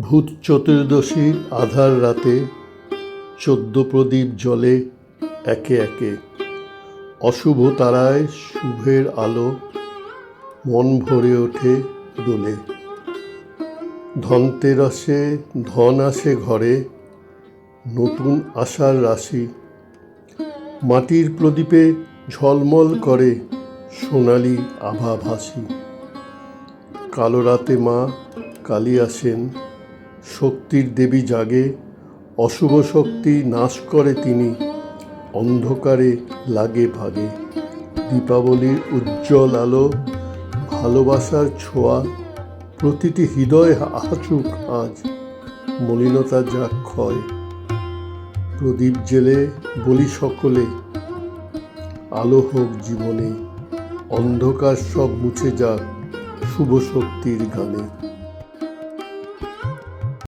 ভূত চতুর্দশীর আধার রাতে 14 প্রদীপ জ্বলে একে একে। অশুভ তারায় শুভের আলো, মন ভরে ওঠে দোলে। ধনতেরাসে ধন আসে ঘরে, নতুন আশার রাশি। মাটির প্রদীপে ঝলমল করে সোনালি আভা ভাসি। কালো রাতে মা কালী আসেন, শক্তির দেবী জাগে। অশুভ শক্তি নাশ করে তিনি, অন্ধকারে লাগে ভাগে। দীপাবলির উজ্জ্বল আলো, ভালোবাসার ছোঁয়া, প্রতিটি হৃদয় আচুক আজ, মলিনতা যাক ক্ষয়। প্রদীপ জেলে বলি সকলে, আলো হোক জীবনে, অন্ধকার সব মুছে যাক শুভ শক্তির গানে।